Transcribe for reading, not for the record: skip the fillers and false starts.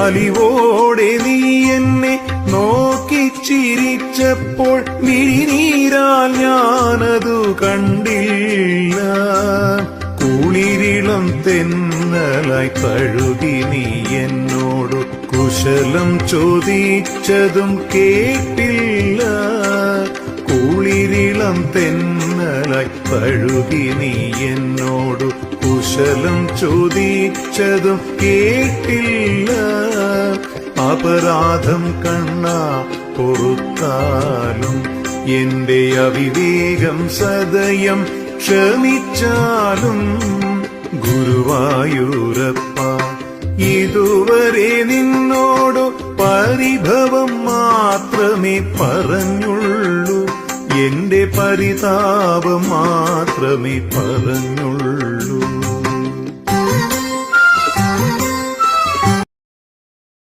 അലിവോടെ നീ എന്നെ നോക്കി ചിരിച്ചപ്പോൾ മിഴിനീരാൽ ഞാനതു കണ്ടില്ല. കുളിരിളം തെന്നലായി തഴുകി നീ എന്നോടു കുശലം ചോദിച്ചതും കേട്ടില്ല. കുളിരിളം തെന്നലായി തഴുകി നീ എന്നോടു കുശലം ചോദിച്ചതും കേട്ടില്ല. അപരാധം കണ്ണാ പൊറുത്താലും എന്റെ അവിവേകം സദയം ക്ഷമിച്ചാലും ഗുരുവായൂരപ്പ ഇതുവരെ നിന്നോടു പരിഭവം മാത്രമേ പറഞ്ഞുള്ളൂ. എന്റെ പരിതാപം മാത്രമേ പറഞ്ഞുള്ളൂ.